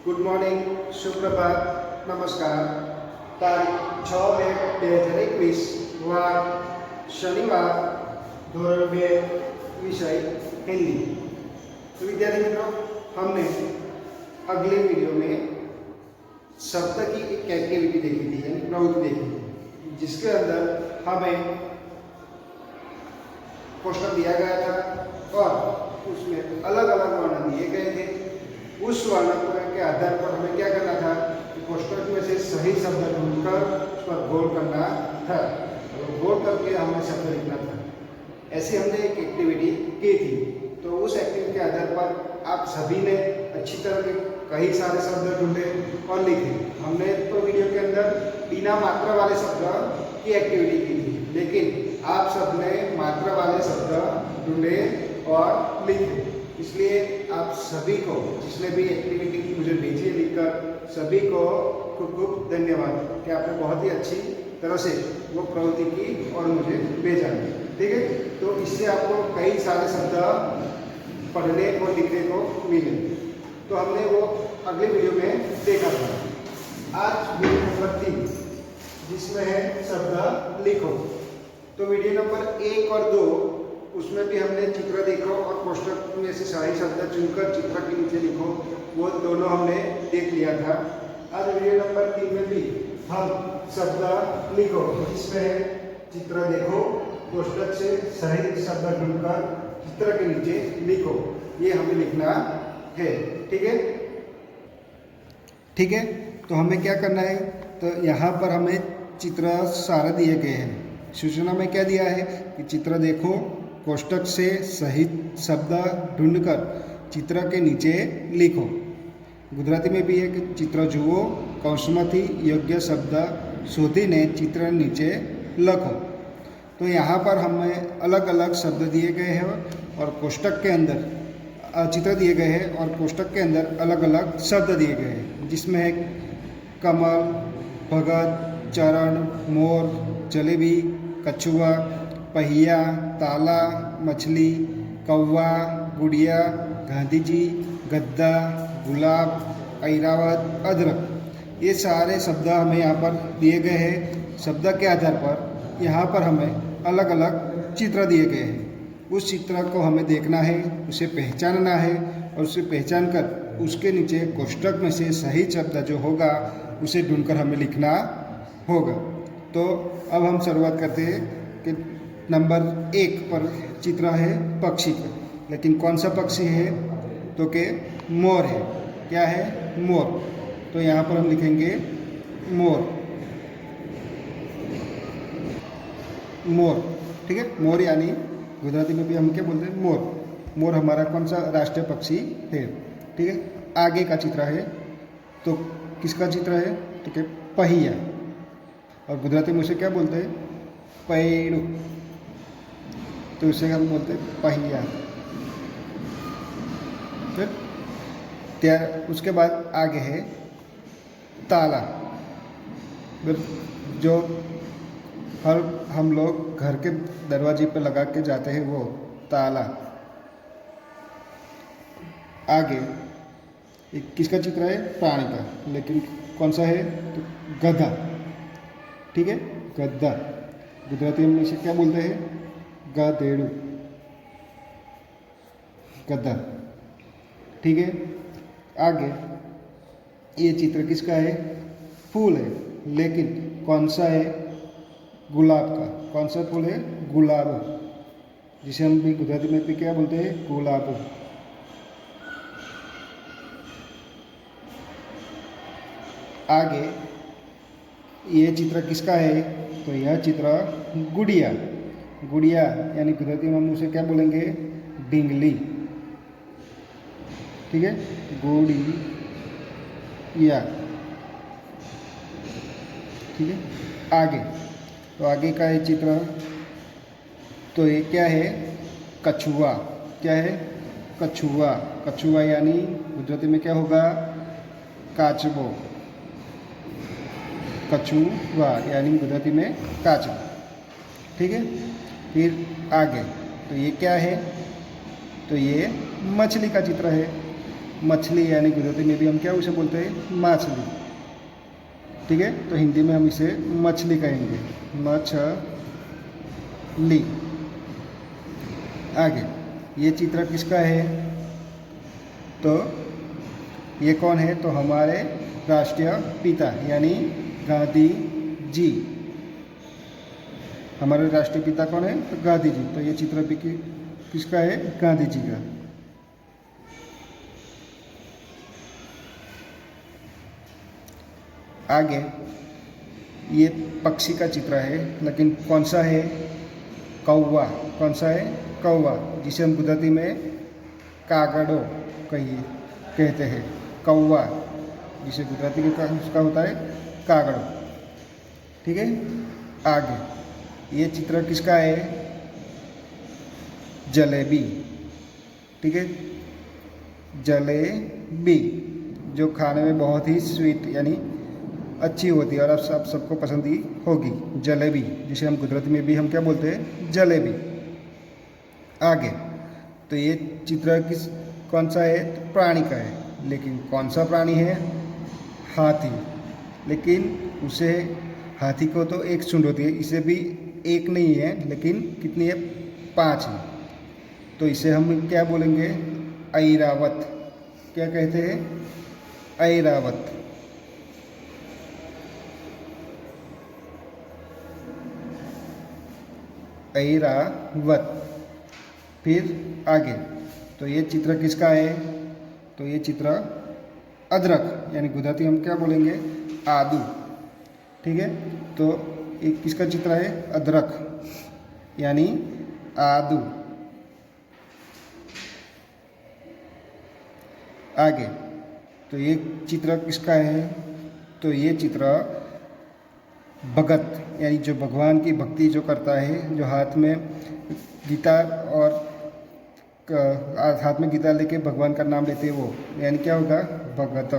Good morning, सुप्रभात, नमस्कार। तारीख 6 मे 2021 વાર શનિવાર, ધોરણ 2 विषय हिंदी। तो विद्यार्थी मित्रों, हमने अगले वीडियो में शब्द की एक एक्टिविटी देखी थी, यानी प्रवृत्ति देखी थी, जिसके अंदर हमें कोष्ठक दिया गया था और उसमें अलग अलग वर्ण दिए गए थे। उस वर्ण के आधार पर हमें क्या करना था, कोष्ठक में से सही शब्द ढूंढकर उस पर गौर करना था और गौर करके हमें शब्द लिखना था। ऐसी हमने एक एक्टिविटी की थी। तो उस एक्टिविटी के आधार पर आप सभी ने अच्छी तरह के कई सारे शब्द ढूंढे और लिखे। हमने तो वीडियो के अंदर बिना मात्रा वाले शब्द की एक्टिविटी की थी, लेकिन आप सबने मात्रा वाले शब्द ढूंढे और लिखे। इसलिए आप सभी को, जिसने भी एक्टिविटी मुझे भेजी लिखकर, सभी को खूब खूब धन्यवाद कि आपने बहुत ही अच्छी तरह से वो प्रवृत्ति की और मुझे भेजा। ठीक है, तो इससे आपको कई सारे शब्द पढ़ने और लिखने को मिले। तो हमने वो अगले वीडियो में देखा था। आज वीडियो नंबर 3, जिसमें है शब्द लिखो। तो वीडियो नंबर 1 और 2, उसमें भी हमने चित्र देखो और कोष्ठक में से सही शब्द चुनकर चित्र के नीचे लिखो, वो दोनों हमने देख लिया था। आज वीडियो नंबर 3 में भी हम शब्द लिखो, जिसमें चित्र देखो, कोष्ठक से सही शब्द ढूंढकर चित्र के नीचे लिखो, ये हमें लिखना है। ठीक है, ठीक है। तो हमें क्या करना है, तो यहाँ पर हमें चित्र सारे दिए गए हैं। सूचना में क्या दिया है कि चित्र देखो, कोष्ठक से सही शब्द ढूंढकर चित्र के नीचे लिखो। गुजराती में भी है कि चित्र जुओ, कौशमथी योग्य शब्द शोधीने चित्र नीचे लखो। तो यहाँ पर हमें अलग अलग शब्द दिए गए हैं और कोष्ठक के अंदर चित्र दिए गए हैं और कोष्ठक के अंदर अलग अलग शब्द दिए गए हैं, जिसमें है कमल, भगत, चरण, मोर, जलेबी, कछुआ, पहिया, ताला, मछली, कौवा, गुड़िया, गांधी जी, गद्दा, गुलाब, ऐरावत, अदरक। ये सारे शब्द हमें यहाँ पर दिए गए हैं। शब्द के आधार पर यहाँ पर हमें अलग अलग चित्र दिए गए हैं। उस चित्र को हमें देखना है, उसे पहचानना है और उसे पहचान कर उसके नीचे कोष्ठक में से सही शब्द जो होगा उसे ढूंढकर हमें लिखना होगा। तो अब हम शुरुआत करते हैं कि नंबर 1 पर चित्र है पक्षी का, लेकिन कौन सा पक्षी है, तो के मोर है। क्या है? मोर। तो यहाँ पर हम लिखेंगे मोर, मोर। ठीक है, मोर यानी गुजराती में भी हम क्या बोलते हैं, मोर। मोर हमारा कौन सा राष्ट्रीय पक्षी है। ठीक है, आगे का चित्र है, तो किसका चित्र है, तो क्या पहिया, और गुजराती में उसे क्या बोलते हैं, पैड़ू। तो उसे हम बोलते हैं पहिया। फिर उसके बाद आगे है ताला, जो हर हम लोग घर के दरवाजे पर लगा के जाते हैं, वो ताला। आगे एक किसका चित्र है, प्राणी का, लेकिन कौन सा है, तो गधा। ठीक है, गधा। गुजराती में इसे क्या बोलते हैं, गधेड़ू, गधा। ठीक है, आगे ये चित्र किसका है, फूल है, लेकिन कौन सा है, गुलाब का। कौन सा फूल है, गुलाब, जिसे हम भी गुजराती में भी क्या बोलते हैं, गुलाब। आगे ये चित्र किसका है, तो यह चित्र गुड़िया, गुड़िया यानी गुजराती में हम उसे क्या बोलेंगे, डिंगली। ठीक है, गुड़िया। ठीक है, आगे, तो आगे का ये चित्र, तो ये क्या है, कछुआ। क्या है, कछुआ। कछुआ यानी गुजराती में क्या होगा, काचबो। कछुआ यानी गुजराती में काचबो। ठीक है, फिर आगे, तो ये क्या है, तो ये मछली का चित्र है। मछली यानी गुजराती में भी हम क्या उसे बोलते हैं मछली। ठीक है, तो हिंदी में हम इसे मछली कहेंगे, मछली। आगे ये चित्र किसका है, तो ये कौन है, तो हमारे राष्ट्रीय पिता यानी गांधी जी। हमारे राष्ट्रीय पिता कौन है, तो गांधी जी। तो ये चित्र भी किसका है, गांधी जी का। आगे ये पक्षी का चित्र है, लेकिन कौन सा है, कौवा। कौन सा है, कौवा, जिसे हम गुजराती में कागड़ो कहते हैं, कौवा, जिसे गुजराती में उसका होता है कागड़ो। ठीक है, आगे ये चित्र किसका है, जलेबी। ठीक है, जलेबी जो खाने में बहुत ही स्वीट यानी अच्छी होती है और आप सबको पसंद ही होगी, जलेबी, जिसे हम गुजराती में भी हम क्या बोलते हैं, जलेबी। आगे तो ये चित्र कौन सा है, तो प्राणी का है, लेकिन कौन सा प्राणी है, हाथी। लेकिन उसे, हाथी को तो एक सूंड होती है, इसे भी एक नहीं है, लेकिन कितनी है, 5 है। तो इसे हम क्या बोलेंगे, ऐरावत। क्या कहते हैं, ऐरावत। ऐरावत। फिर आगे तो ये चित्र किसका है, तो ये चित्र अदरक यानी गुजराती हम क्या बोलेंगे, आदू। ठीक है, तो एक किसका चित्र है, अदरक यानी आदू। आगे तो ये चित्र किसका है, तो ये चित्र भगत यानी जो भगवान की भक्ति जो करता है, जो हाथ में गिटार और हाथ में गिटार लेके भगवान का नाम लेते हैं, वो यानी क्या होगा, भगत।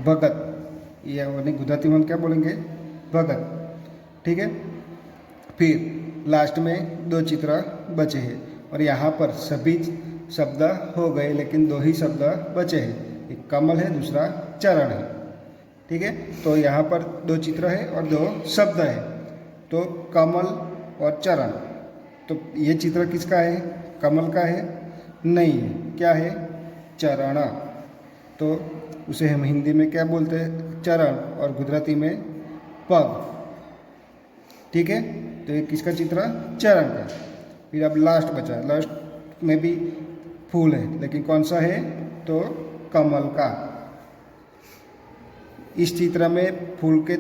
भगत ये यानी गुजराती में हम क्या बोलेंगे, भगत। ठीक है, फिर लास्ट में 2 चित्र बचे हैं और यहाँ पर सभी शब्द हो गए, लेकिन 2 ही शब्द बचे हैं, एक कमल है, दूसरा चरण है। ठीक है, तो यहाँ पर 2 चित्र है और 2 शब्द है, तो कमल और चरण। तो ये चित्र किसका है, कमल का है, नहीं है, क्या है, चरण। तो उसे हम हिंदी में क्या बोलते हैं, चरण, और गुजराती में पग। ठीक है, तो ये किसका चित्र, चरण का। फिर अब लास्ट बचा, लास्ट में भी फूल है, लेकिन कौन सा है, तो कमल का। इस चित्र में फूल के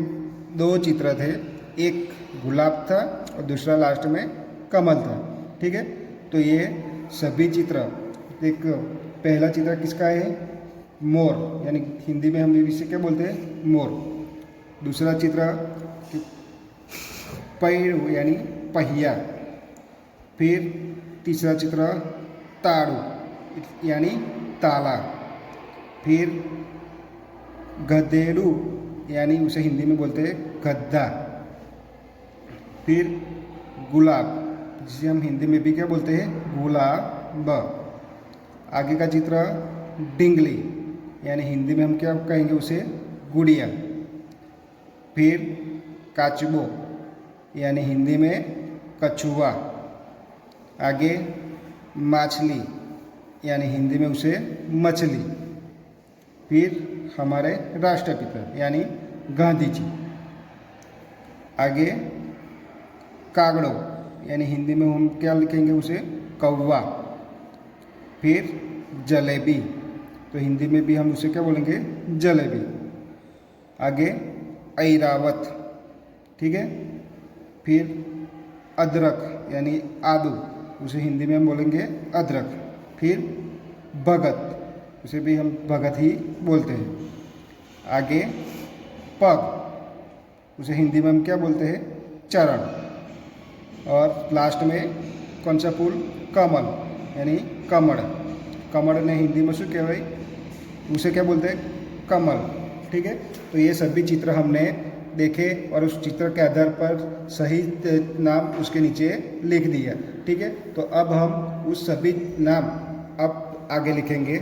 2 चित्र थे, एक गुलाब था और दूसरा लास्ट में कमल था। ठीक है, तो ये सभी चित्र, एक पहला चित्र किसका है, मोर, यानी हिंदी में हम इसे क्या बोलते हैं, मोर। दूसरा चित्र पैर यानी पहिया। फिर तीसरा चित्र ताड़ू यानी ताला। फिर गधेड़ू यानी उसे हिंदी में बोलते हैं गद्दा। फिर गुलाब, जिसे हम हिंदी में भी क्या बोलते हैं, गुलाब। आगे का चित्र डिंगली, यानी हिंदी में हम क्या कहेंगे उसे, गुड़िया। फिर काचबो, यानी हिंदी में कछुआ। आगे मछली, यानी हिंदी में उसे मछली। फिर हमारे राष्ट्रपिता यानी गांधी जी। आगे कागड़ो, यानी हिंदी में हम क्या लिखेंगे उसे, कौवा। फिर जलेबी, तो हिंदी में भी हम उसे क्या बोलेंगे, जलेबी। आगे ऐरावत, ठीक है। फिर अदरक यानी आदू, उसे हिंदी में हम बोलेंगे अदरक। फिर भगत, उसे भी हम भगत ही बोलते हैं। आगे पग, उसे हिंदी में हम क्या बोलते हैं, चरण। और लास्ट में कौन सा फूल, कमल यानी कमल। कमल ने हिंदी में शू कहवाय, उसे क्या बोलते हैं, कमल। ठीक है, तो ये सभी चित्र हमने देखे और उस चित्र के आधार पर सही नाम उसके नीचे लिख दिया। ठीक है, तो अब हम उस सभी नाम अब आगे लिखेंगे।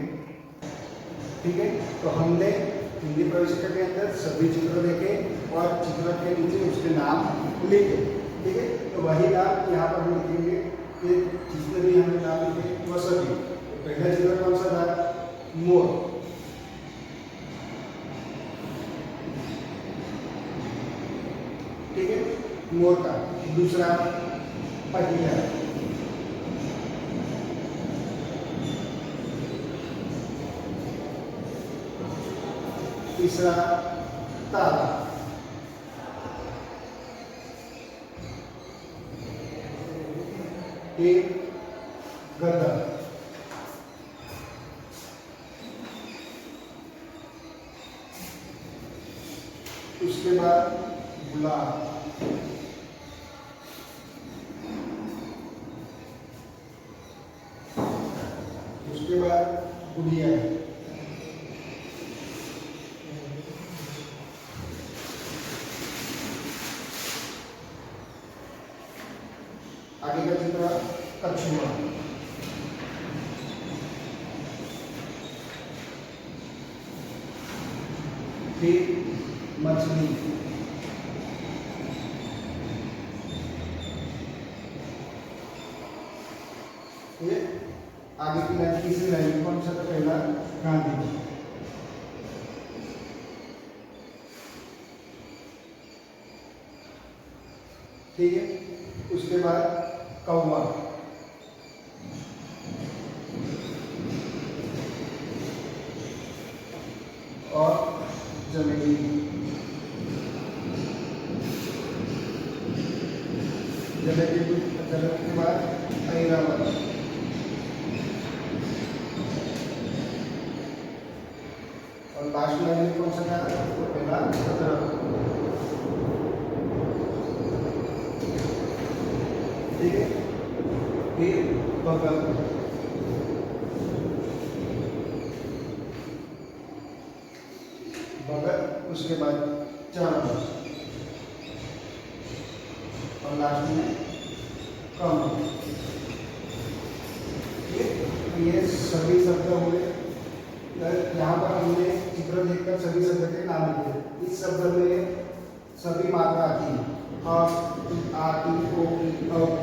ठीक है, तो हमने हिंदी प्रवेशिका के अंदर सभी चित्र देखे और चित्र के नीचे उसके नाम लिखे। ठीक है, तो वही नाम यहाँ पर हम लिखेंगे कि जितने भी हमने नाम लिखे वो सभी। तो पहला चित्र कौन सा था? मोर। ठीक है, मोर का। दूसरा पहिया। तीसरा तारा। एक गधा। उसके बाद गुलाब। उसके बाद गुड़िया। आगे का चित्र कछुआ। फिर मछली। ये आगे की लाइन, तीसरी लाइन कौन सा? पहला गांधी। ठीक है, उसके बाद कौवा। और जलेबी। जलेबी के बाद ऐरावत। और लास्ट में कौन सा था? तो पहला अदरक। ठीक है, फिर बगल। बगल, उसके बाद चावल और लास्ट में कम। ये सभी शब्द हुए। यहाँ पर हमने चित्र देखकर सभी शब्द के नाम लिखे। इस शब्द में सभी मात्रा आती है, आ, ई, ओ,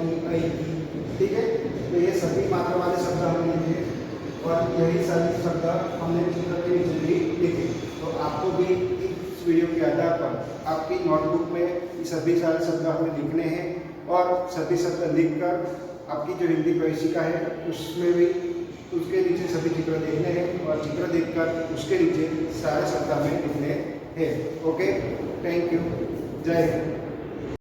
ई, ऐ, ठीक है। तो ये सभी मात्रा वाले शब्द हमने लिखे और यही सभी शब्द हमने चित्र के नीचे भी लिखे। तो आपको भी इस वीडियो के आधार पर आपकी नोटबुक में ये सभी सारे शब्द हमें लिखने हैं और सभी शब्द लिखकर आपकी जो हिंदी प्रवेशिका है उसमें भी उसके नीचे सभी चित्र देखने हैं और चित्र देखकर उसके नीचे सारे शब्द हमें लिखने हैं। ओके, थैंक यू, जय हिंद।